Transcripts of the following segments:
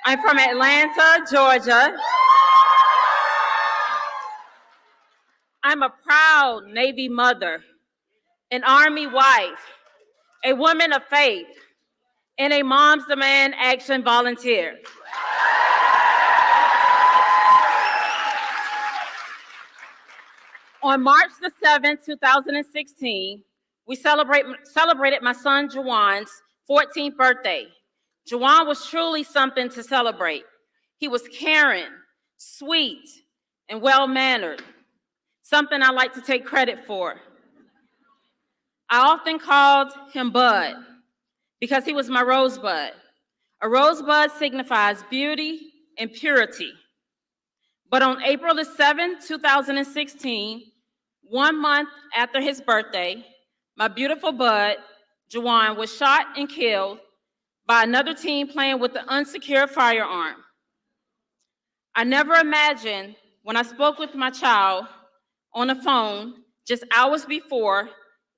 I'm from Atlanta, Georgia. I'm a proud Navy mother, an Army wife, a woman of faith, and a Moms Demand Action volunteer. On March the 7th, 2016, we celebrated my son Juwan's 14th birthday. Juwan was truly something to celebrate. He was caring, sweet, and well-mannered, something I like to take credit for. I often called him Bud because he was my rosebud. A rosebud signifies beauty and purity. But on April the 7th, 2016, 1 month after his birthday, my beautiful bud, Juwan, was shot and killed by another teen playing with an unsecured firearm. I never imagined when I spoke with my child on the phone just hours before,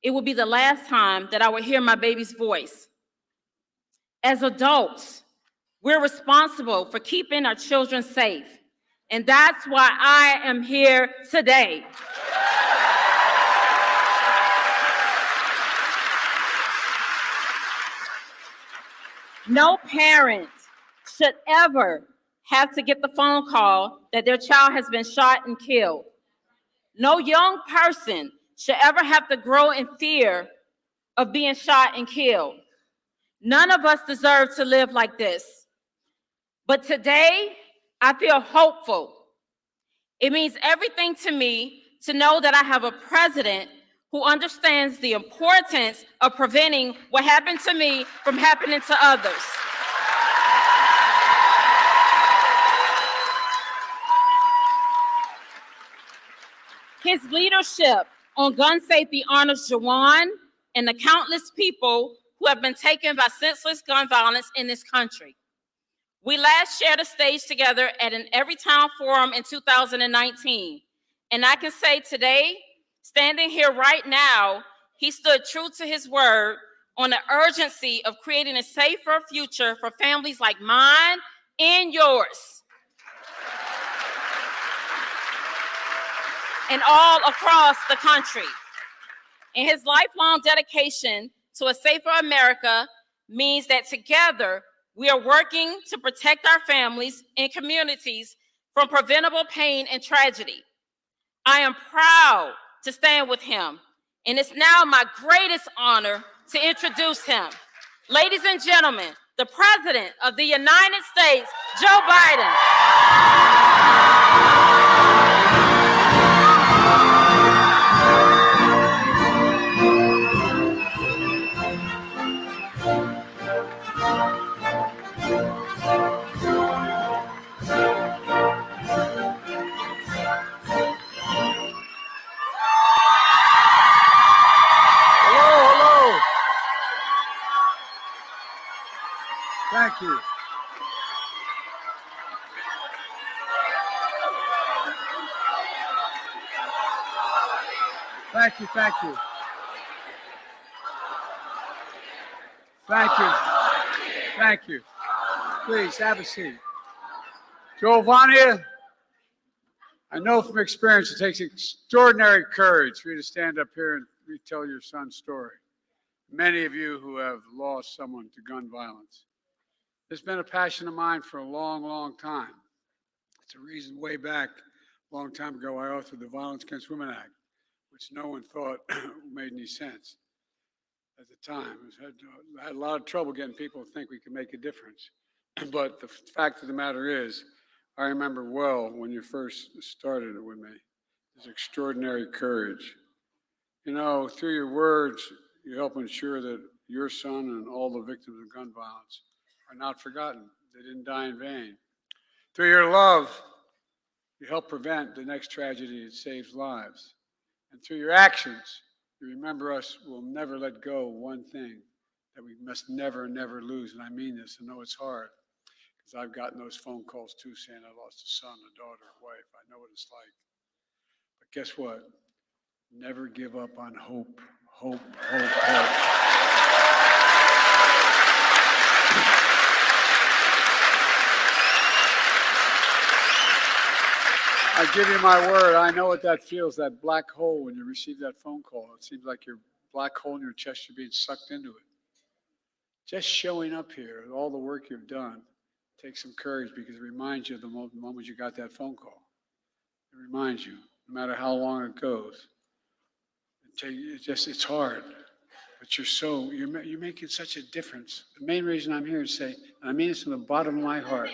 it would be the last time that I would hear my baby's voice. As adults, we're responsible for keeping our children safe, and that's why I am here today. No parent should ever have to get the phone call that their child has been shot and killed. No young person should ever have to grow in fear of being shot and killed. None of us deserve to live like this. But today, I feel hopeful. It means everything to me to know that I have a president who understands the importance of preventing what happened to me from happening to others. His leadership on gun safety honors Juwan and the countless people who have been taken by senseless gun violence in this country. We last shared a stage together at an Everytown forum in 2019. And I can say today, standing here right now, he stood true to his word on the urgency of creating a safer future for families like mine and yours, and all across the country. And his lifelong dedication to a safer America means that together we are working to protect our families and communities from preventable pain and tragedy. I am proud to stand with him, and it's now my greatest honor to introduce him. Ladies and gentlemen, the President of the United States, Joe Biden. Thank you. Thank you, thank you. Thank you. Thank you. Please have a seat. Giovanni, I know from experience it takes extraordinary courage for you to stand up here and retell your son's story. Many of you who have lost someone to gun violence. It's been a passion of mine for a long, long time. It's a reason way back, a long time ago, I authored the Violence Against Women Act, which no one thought made any sense at the time. I had a lot of trouble getting people to think we could make a difference. But the fact of the matter is, I remember well when you first started it with me. There's extraordinary courage. You know, through your words, you help ensure that your son and all the victims of gun violence are not forgotten. They didn't die in vain. Through your love, you help prevent the next tragedy that saves lives. And through your actions, you remember us will never let go of one thing that we must never, never lose. And I mean this. I know it's hard because I've gotten those phone calls too saying I lost a son, a daughter, a wife. I know what it's like. But guess what? Never give up on hope. Hope, hope, hope. I give you my word, I know what that feels, that black hole when you receive that phone call. It seems like your black hole in your chest, you're being sucked into it. Just showing up here, all the work you've done, takes some courage because it reminds you of the moment you got that phone call. It reminds you, no matter how long it goes. It's hard, but you're making such a difference. The main reason I'm here is to say, and I mean this from the bottom of my heart.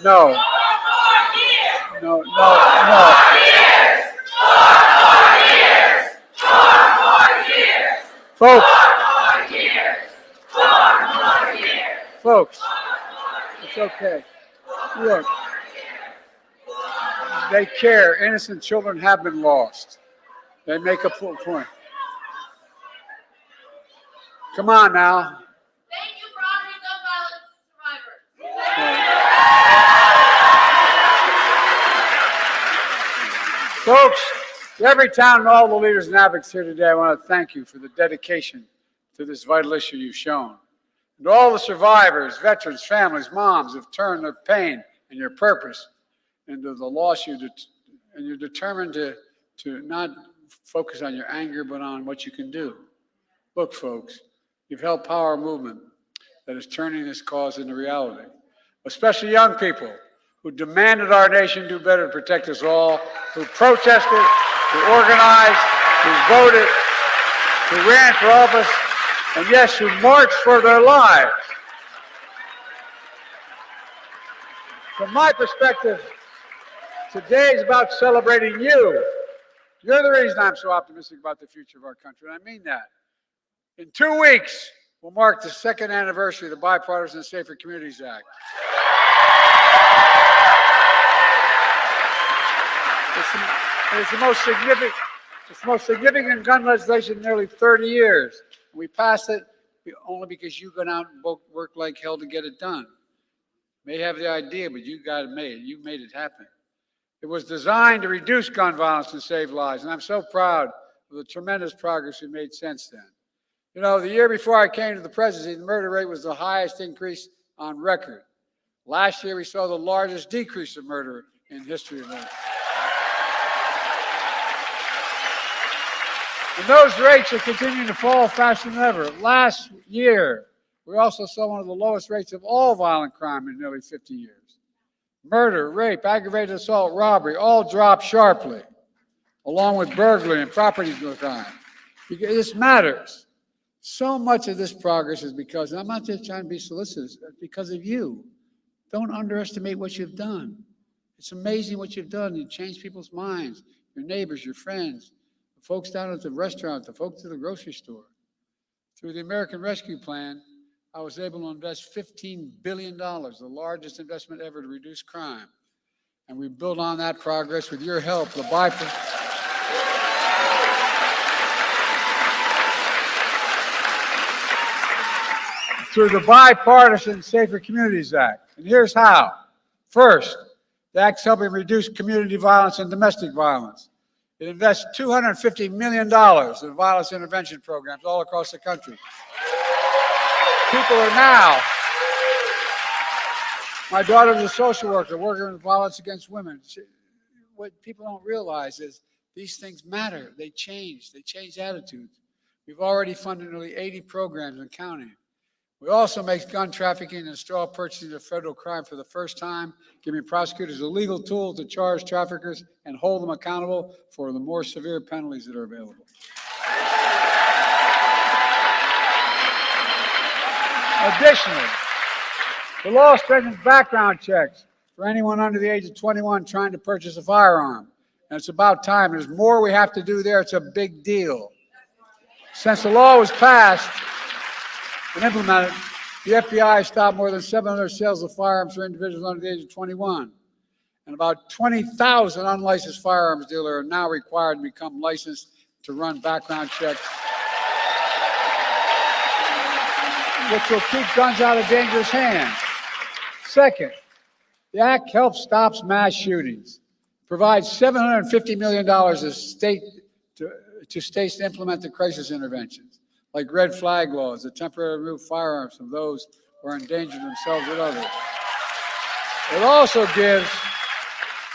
No. Folks, it's okay. Look, they care. Innocent children have been lost. They make a full point. Come on now. Thank you for honoring gun violence survivors. Folks, Everytown and all the leaders and advocates here today, I want to thank you for the dedication to this vital issue you've shown. And to all the survivors, veterans, families, moms who've turned their pain and your purpose into the loss and you're determined to not focus on your anger, but on what you can do. Look, folks, you've helped power a movement that is turning this cause into reality, especially young people who demanded our nation do better to protect us all, who protested, who organized, who voted, who ran for office, and yes, who marched for their lives. From my perspective, today is about celebrating you. You're the reason I'm so optimistic about the future of our country, and I mean that. In 2 weeks, we'll mark the 2nd anniversary of the Bipartisan Safer Communities Act. It's the most significant gun legislation in nearly 30 years. We passed it only because you went out and worked like hell to get it done. You may have the idea, but you got it made. You made it happen. It was designed to reduce gun violence and save lives, and I'm so proud of the tremendous progress we made since then. You know, the year before I came to the presidency, the murder rate was the highest increase on record. Last year, we saw the largest decrease of murder in history of murder. And those rates are continuing to fall faster than ever. Last year, we also saw one of the lowest rates of all violent crime in nearly 50 years. Murder, rape, aggravated assault, robbery, all dropped sharply, along with burglary and property crime. This matters. So much of this progress is because, and I'm not just trying to be solicitous, it's because of you. Don't underestimate what you've done. It's amazing what you've done. You've changed people's minds, your neighbors, your friends, the folks down at the restaurant, the folks at the grocery store. Through the American Rescue Plan, I was able to invest $15 billion, the largest investment ever to reduce crime. And we build on that progress with your help. Through the Bipartisan Safer Communities Act. And here's how. First, the Act's helping reduce community violence and domestic violence. It invests $250 million in violence intervention programs all across the country. People are now, my daughter's a social worker working with violence against women. What people don't realize is these things matter. They change attitudes. We've already funded nearly 80 programs and counting. We also make gun trafficking and straw purchasing a federal crime for the first time, giving prosecutors a legal tool to charge traffickers and hold them accountable for the more severe penalties that are available. Additionally, the law strengthens background checks for anyone under the age of 21 trying to purchase a firearm. And it's about time. There's more we have to do there. It's a big deal. Since the law was passed and implemented, the FBI has stopped more than 700 sales of firearms for individuals under the age of 21. And about 20,000 unlicensed firearms dealers are now required to become licensed to run background checks, which will keep guns out of dangerous hands. Second, the Act helps stop mass shootings, provides $750 million to to states to implement the crisis interventions, like red flag laws that temporarily remove firearms from those who are endangering themselves or others. It also gives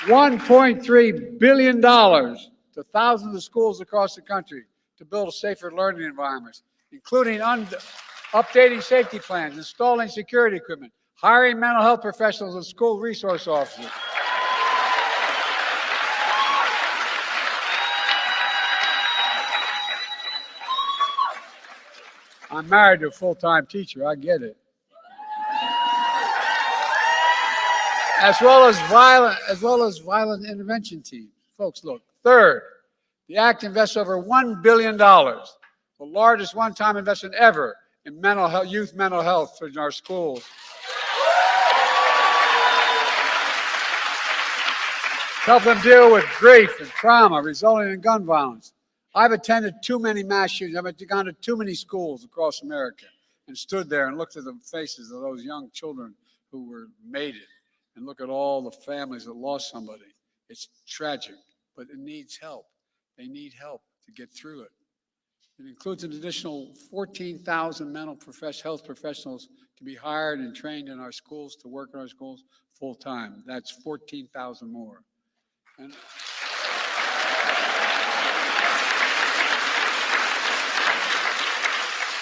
$1.3 billion to thousands of schools across the country to build safer learning environments, including updating safety plans, installing security equipment, hiring mental health professionals and school resource officers. I'm married to a full-time teacher, I get it. As well as violent intervention teams. Folks, look. Third, the Act invests over $1 billion, the largest one-time investment ever in mental health, youth mental health in our schools. Help them deal with grief and trauma resulting in gun violence. I've attended too many mass shootings. I've gone to too many schools across America and stood there and looked at the faces of those young children who were made it. And look at all the families that lost somebody. It's tragic, but it needs help. They need help to get through it. It includes an additional 14,000 mental health professionals to be hired and trained in our schools, to work in our schools full time. That's 14,000 more.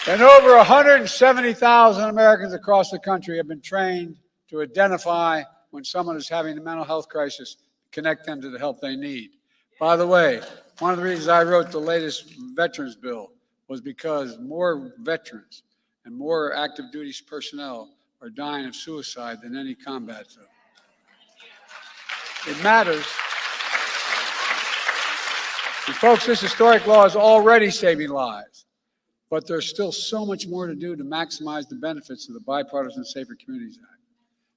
And over 170,000 Americans across the country have been trained to identify when someone is having a mental health crisis, connect them to the help they need. By the way, one of the reasons I wrote the latest veterans bill was because more veterans and more active duty personnel are dying of suicide than any combat zone. It matters. And folks, this historic law is already saving lives, but there's still so much more to do to maximize the benefits of the Bipartisan Safer Communities Act.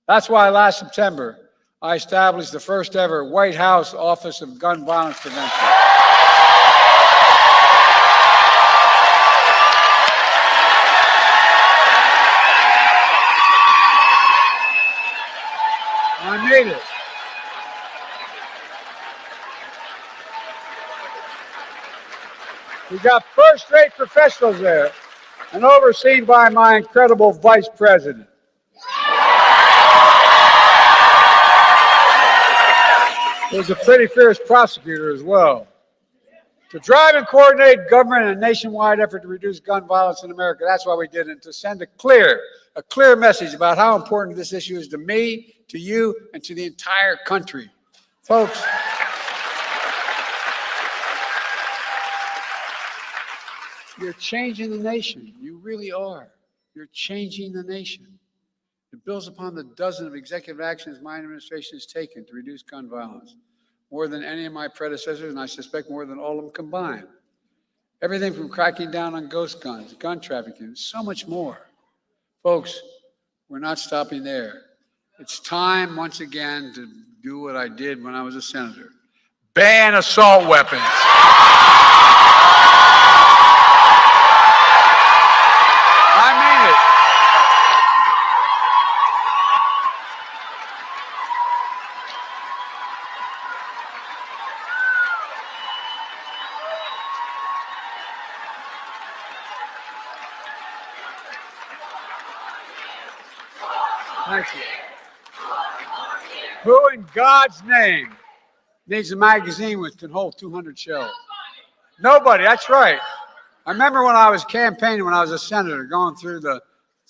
That's why last September, I established the first ever White House Office of Gun Violence Prevention. I made it. We got first-rate professionals there and overseen by my incredible vice president. There's a pretty fierce prosecutor as well. To drive and coordinate government in a nationwide effort to reduce gun violence in America, that's why we did it, to send a clear message about how important this issue is to me, to you, and to the entire country. Folks, you're changing the nation. You really are. You're changing the nation. It builds upon the dozen of executive actions my administration has taken to reduce gun violence, more than any of my predecessors, and I suspect more than all of them combined. Everything from cracking down on ghost guns, gun trafficking, so much more. Folks, we're not stopping there. It's time, once again, to do what I did when I was a senator. Ban assault weapons. I mean it. Thank you. Who in God's name needs a magazine which can hold 200 shells? Nobody, that's right. I remember when I was campaigning, when I was a senator, going through the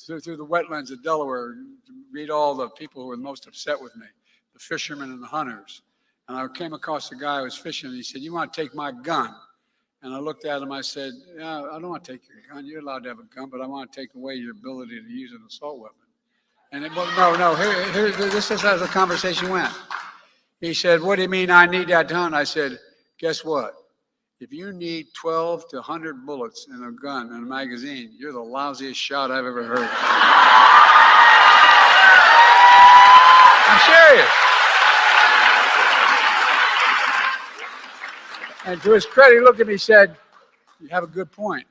wetlands of Delaware to read all the people who were most upset with me, the fishermen and the hunters. And I came across a guy who was fishing, and he said, "You want to take my gun?" And I looked at him, I said, "Yeah, I don't want to take your gun. You're allowed to have a gun, but I want to take away your ability to use an assault weapon." And this is how the conversation went. He said, "What do you mean I need that to hunt?" I said, "Guess what? If you need 12 to 100 bullets in a gun, in a magazine, you're the lousiest shot I've ever heard." I'm serious. And to his credit, he looked at me and said, "You have a good point."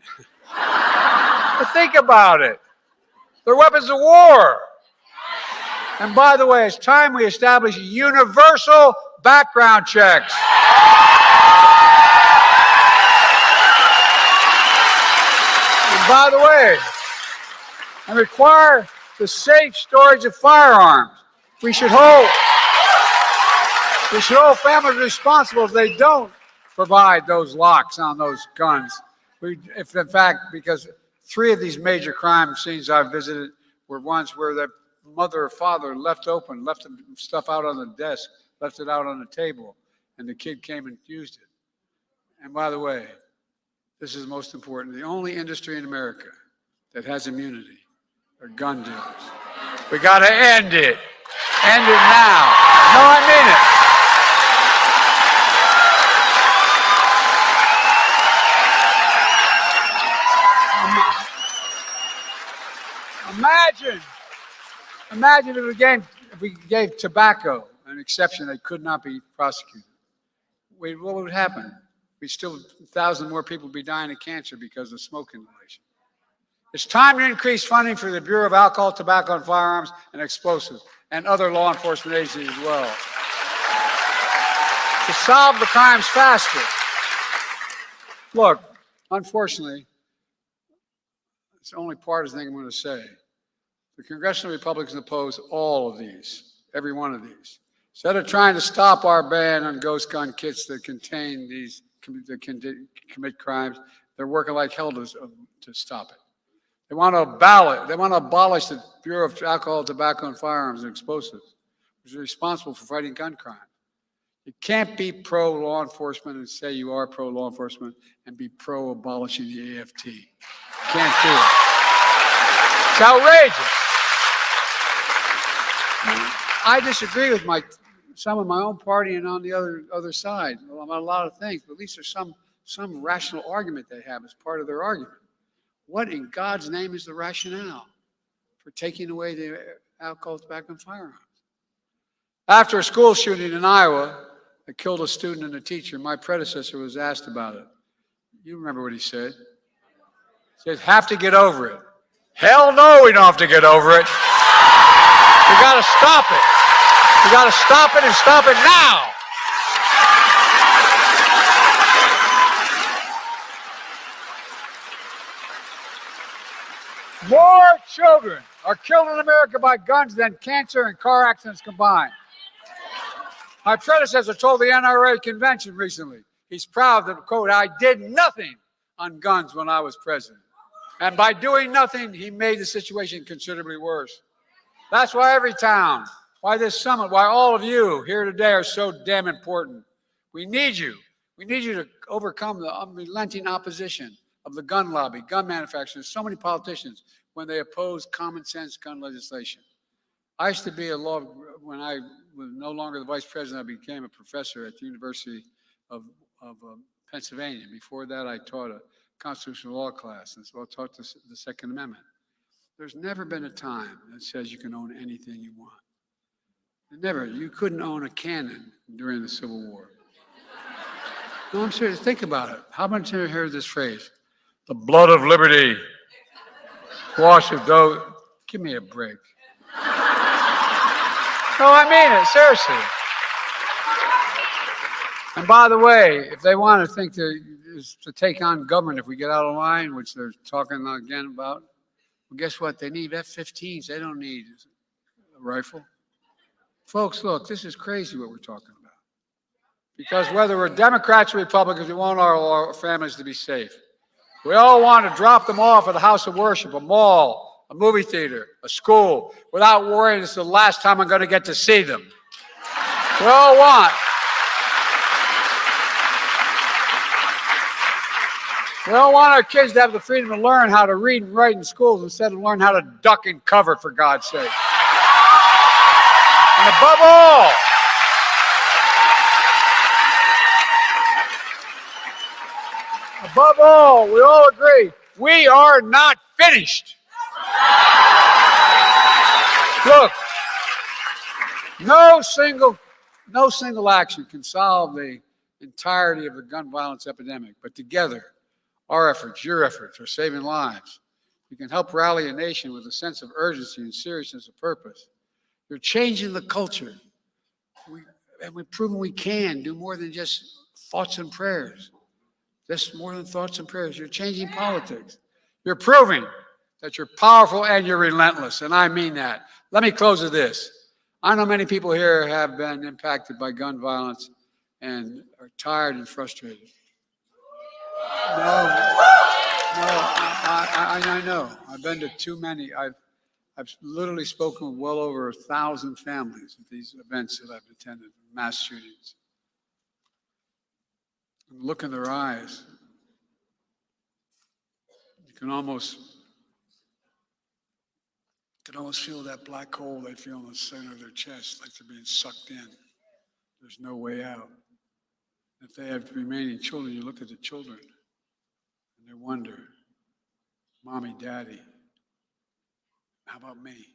But think about it. They're weapons of war. And by the way, it's time we establish universal background checks. by the way, and require the safe storage of firearms. We should hold families responsible if they don't provide those locks on those guns. If in fact, because 3 of these major crime scenes I've visited were ones where the mother or father left open, left stuff out on the desk, left it out on the table, and the kid came and used it. And by the way, this is most important. The only industry in America that has immunity are gun dealers. We got to end it. End it now. No, I mean it. Imagine if we gave tobacco an exception that could not be prosecuted. What would happen? We'd still 1,000 more people would be dying of cancer because of smoke inhalation. It's time to increase funding for the Bureau of Alcohol, Tobacco, and Firearms and Explosives and other law enforcement agencies as well. To solve the crimes faster. Look, unfortunately, it's the only partisan thing I'm going to say. The congressional Republicans oppose all of these, every one of these. Instead of trying to stop our ban on ghost gun kits that contain these, that can commit crimes, they're working like hell to stop it. They want to abolish the Bureau of Alcohol, Tobacco, and Firearms and Explosives, which is responsible for fighting gun crime. You can't be pro-law enforcement and say you are pro-law enforcement and be pro-abolishing the AFT. You can't do it. It's outrageous. I disagree with some of my own party and on the other side on a lot of things, but at least there's some rational argument they have as part of their argument. What in God's name is the rationale for taking away the alcohol, tobacco, and firearms? After a school shooting in Iowa that killed a student and a teacher, my predecessor was asked about it. You remember what he said? He said, have to get over it. Hell no, we don't have to get over it. We got to stop it. We got to stop it and stop it now. More children are killed in America by guns than cancer and car accidents combined. My predecessor told the NRA convention recently, he's proud that, quote, I did nothing on guns when I was president. And by doing nothing, he made the situation considerably worse. That's why Everytown, why this summit, why all of you here today are so damn important. We need you. We need you to overcome the unrelenting opposition of the gun lobby, gun manufacturers, so many politicians when they oppose common sense gun legislation. I used to be when I was no longer the vice president, I became a professor at the University of Pennsylvania. Before that, I taught a constitutional law class, and so I taught the Second Amendment. There's never been a time that says you can own anything you want. Never. You couldn't own a cannon during the Civil War. No, I'm serious. Think about it. How many times have you heard this phrase? The blood of liberty. Wash of those. Give me a break. No, I mean it. Seriously. And by the way, if they want to think to take on government if we get out of line, which they're talking again about, well, guess what? They need F-15s. They don't need a rifle. Folks, look, this is crazy what we're talking about. Because whether we're Democrats or Republicans, we want our families to be safe. We all want to drop them off at a house of worship, a mall, a movie theater, a school, without worrying it's the last time I'm going to get to see them. We all want. We all want our kids to have the freedom to learn how to read and write in schools instead of learn how to duck and cover, for God's sake. And above all, we all agree, we are not finished. Look, no single action can solve the entirety of the gun violence epidemic, but together, our efforts, your efforts, are saving lives. You can help rally a nation with a sense of urgency and seriousness of purpose. You're changing the culture. We've proven we can do more than just thoughts and prayers. That's more than thoughts and prayers. You're changing politics. You're proving that you're powerful and you're relentless, and I mean that. Let me close with this. I know many people here have been impacted by gun violence and are tired and frustrated. I know. I've been to too many. I've literally spoken with well over 1,000 families at these events that I've attended, mass shootings. And look in their eyes. You can almost feel that black hole they feel in the center of their chest, like they're being sucked in. There's no way out. If they have remaining children, you look at the children and they wonder, Mommy, Daddy, how about me?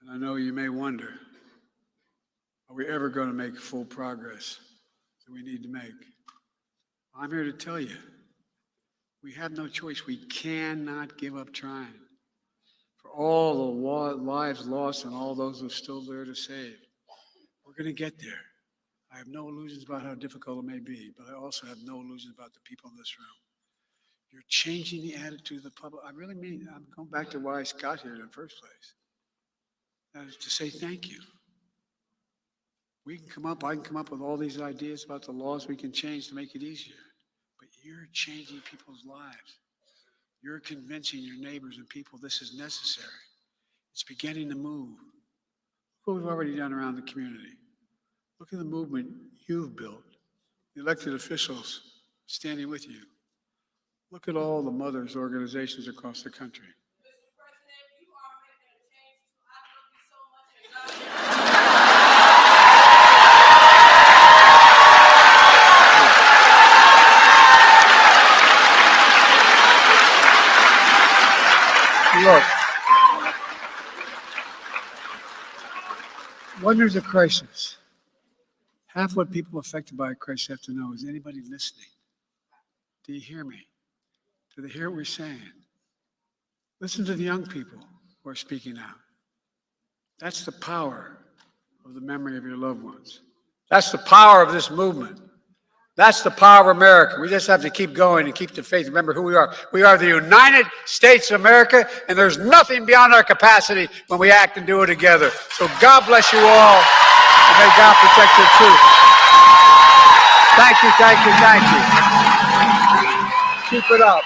And I know you may wonder, are we ever going to make full progress that we need to make? I'm here to tell you, we have no choice. We cannot give up trying. For all the lives lost and all those who are still there to save, we're going to get there. I have no illusions about how difficult it may be, but I also have no illusions about the people in this room. You're changing the attitude of the public. I really mean, I'm going back to why I got here in the first place. That is to say thank you. I can come up with all these ideas about the laws we can change to make it easier. But you're changing people's lives. You're convincing your neighbors and people this is necessary. It's beginning to move. Look what we've already done around the community. Look at the movement you've built, the elected officials standing with you. Look at all the mothers' organizations across the country. Mr. President, you are making a change. I love you so much. Look, when there's a crisis, half what people affected by a crisis have to know is anybody listening? Do you hear me? Do they hear what we're saying? Listen to the young people who are speaking out. That's the power of the memory of your loved ones. That's the power of this movement. That's the power of America. We just have to keep going and keep the faith. Remember who we are. We are the United States of America, and there's nothing beyond our capacity when we act and do it together. So God bless you all, and may God protect your truth. Thank you, thank you, thank you. Keep it up.